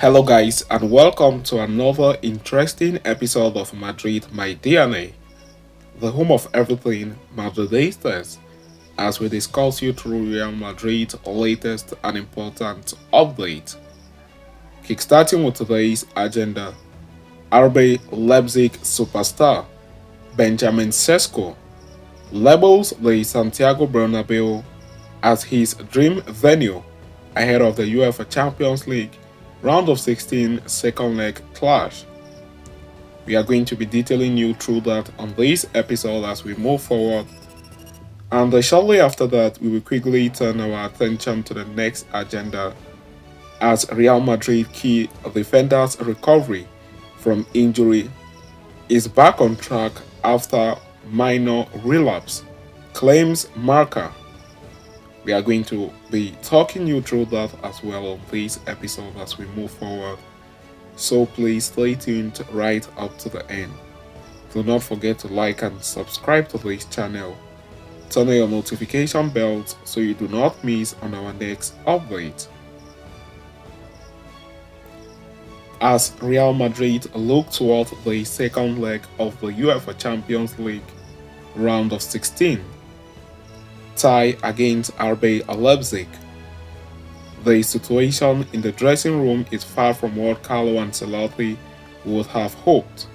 Hello guys and welcome to another interesting episode of Madrid My DNA, the home of everything Madridistas, as we discuss you through Real Madrid's latest and important update. Kickstarting with today's agenda, RB Leipzig superstar Benjamin Sesko labels the Santiago Bernabéu as his dream venue ahead of the UEFA Champions League round of 16 second leg clash. We are going to be detailing you through that on this episode as we move forward. And shortly after that, we will quickly turn our attention to the next agenda as Real Madrid key defender's recovery from injury is back on track after minor relapse, claims Marca. We are going to be talking you through that as well on this episode as we move forward. So please stay tuned right up to the end. Do not forget to like and subscribe to this channel. Turn on your notification bells so you do not miss on our next update. As Real Madrid look toward the second leg of the UEFA Champions League round of 16 tie against RB Leipzig, the situation in the dressing room is far from what Carlo Ancelotti would have hoped.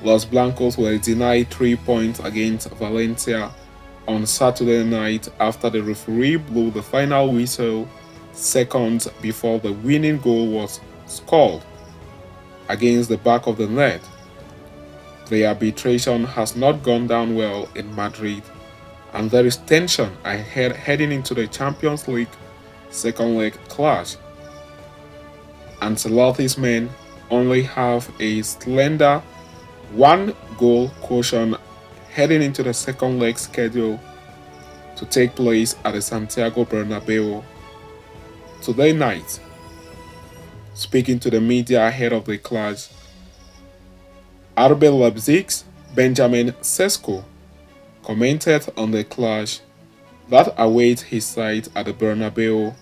Los Blancos were denied 3 points against Valencia on Saturday night after the referee blew the final whistle seconds before the winning goal was scored against the back of the net. The arbitration has not gone down well in Madrid, and there is tension ahead heading into the Champions League second leg clash. Ancelotti's men only have a slender 1-goal cushion heading into the second leg schedule to take place at the Santiago Bernabéu today night. Speaking to the media ahead of the clash, RB Leipzig's Benjamin Sesko commented on the clash that awaits his side at the Bernabeu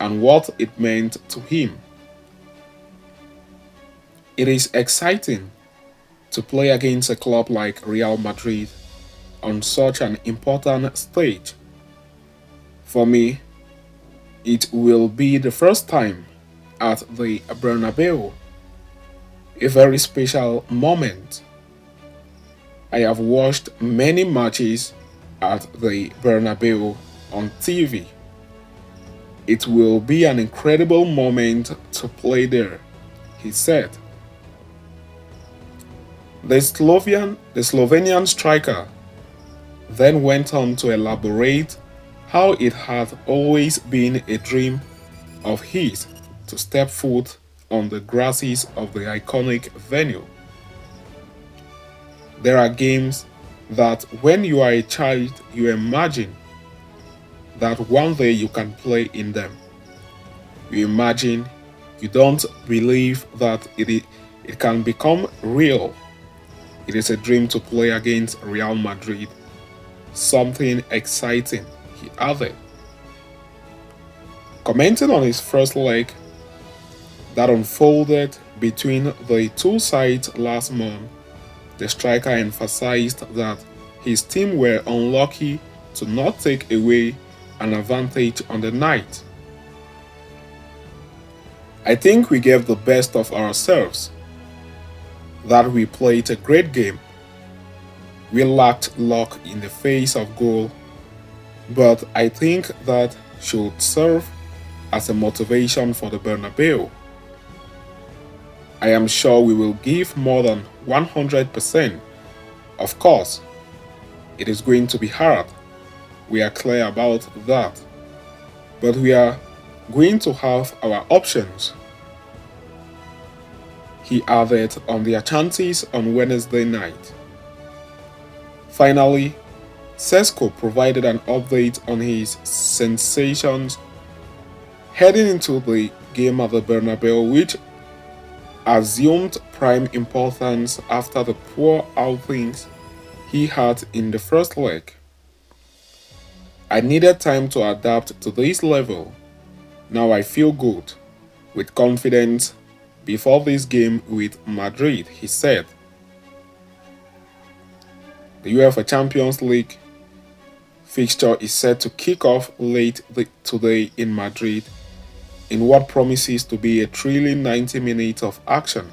and what it meant to him. It is exciting to play against a club like Real Madrid on such an important stage. For me, it will be the first time at the Bernabeu, a very special moment. I have watched many matches at the Bernabeu on TV. It will be an incredible moment to play there, he said. The Slovenian striker then went on to elaborate how it had always been a dream of his to step foot on the grasses of the iconic venue. There are games that when you are a child, you imagine that one day you can play in them. You imagine, you don't believe that it can become real. It is a dream to play against Real Madrid. Something exciting, he added. Commenting on his first leg that unfolded between the two sides last month, the striker emphasized that his team were unlucky to not take away an advantage on the night. I think we gave the best of ourselves, that we played a great game. We lacked luck in the face of goal, but I think that should serve as a motivation for the Bernabeu. I am sure we will give more than 100%. Of course, it is going to be hard. We are clear about that. But we are going to have our options, he added on the Achantis on Wednesday night. Finally, Sesko provided an update on his sensations heading into the game at the Bernabeu, which assumed prime importance after the poor outings he had in the first leg. I needed time to adapt to this level. Now I feel good. With confidence before this game with Madrid, he said, "The UEFA Champions League fixture is set to kick off today in Madrid in what promises to be a thrilling 90 minutes of action.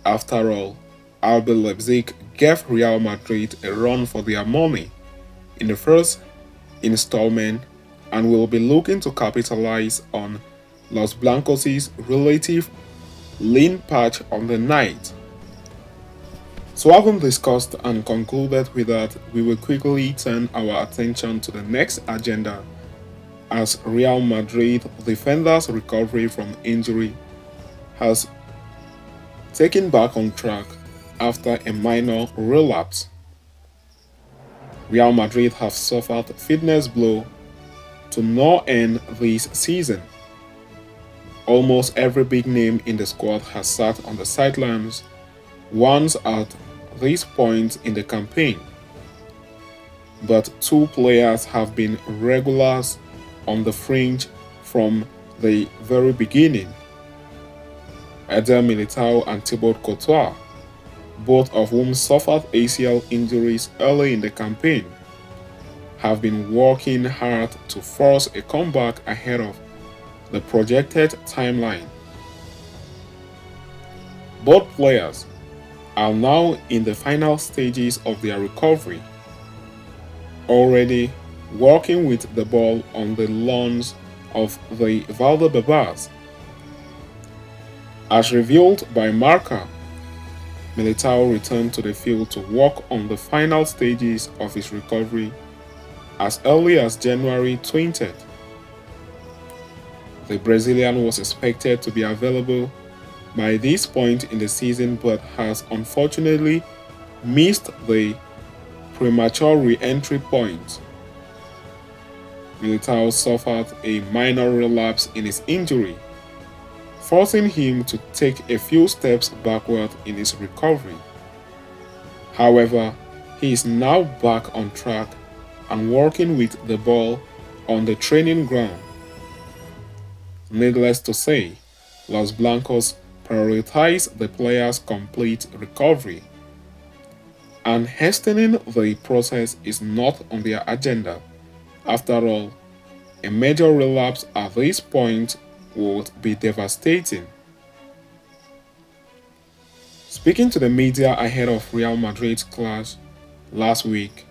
After all, RB Leipzig gave Real Madrid a run for their money in the first installment and will be looking to capitalize on Los Blancos' relative lean patch on the night." So having discussed and concluded with that, we will quickly turn our attention to the next agenda as Real Madrid defenders' recovery from injury has taken back on track after a minor relapse. Real Madrid have suffered fitness blow to no end this season. Almost every big name in the squad has sat on the sidelines once at this point in the campaign, but two players have been regulars on the fringe from the very beginning: Militao and Thibaut Courtois, both of whom suffered ACL injuries early in the campaign, have been working hard to force a comeback ahead of the projected timeline. Both players are now in the final stages of their recovery, already working with the ball on the lawns of the Valdebebas. As revealed by Marca, Militao returned to the field to work on the final stages of his recovery as early as January 20th. The Brazilian was expected to be available by this point in the season but has unfortunately missed the premature re-entry point. Militao suffered a minor relapse in his injury, forcing him to take a few steps backward in his recovery. However, he is now back on track and working with the ball on the training ground. Needless to say, Los Blancos prioritize the player's complete recovery, and hastening the process is not on their agenda. After all, a major relapse at this point would be devastating. Speaking to the media ahead of Real Madrid's clash last week,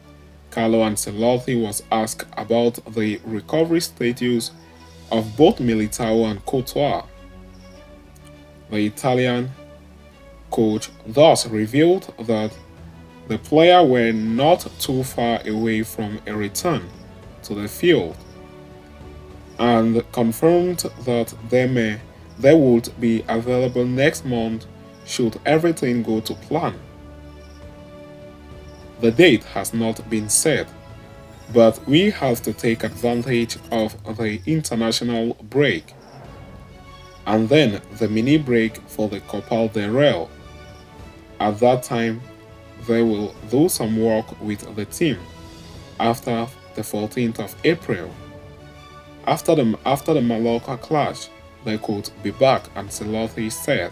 Carlo Ancelotti was asked about the recovery status of both Militao and Courtois. The Italian coach thus revealed that the players were not too far away from a return to the field and confirmed that they would be available next month should everything go to plan. The date has not been set, but we have to take advantage of the international break and then the mini break for the Copa del Rey. At that time, they will do some work with the team after the 14th of April. After the Mallorca clash, they could be back, Ancelotti said.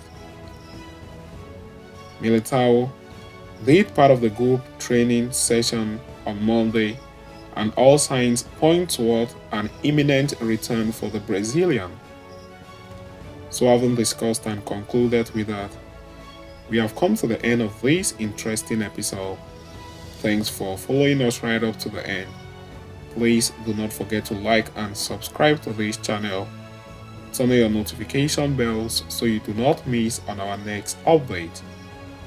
Militao did part of the group training session on Monday, and all signs point toward an imminent return for the Brazilian. So having discussed and concluded with that, we have come to the end of this interesting episode. Thanks for following us right up to the end. Please do not forget to like and subscribe to this channel. Turn on your notification bells so you do not miss on our next update.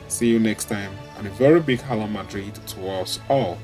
See you next time, and a very big Hello Madrid to us all.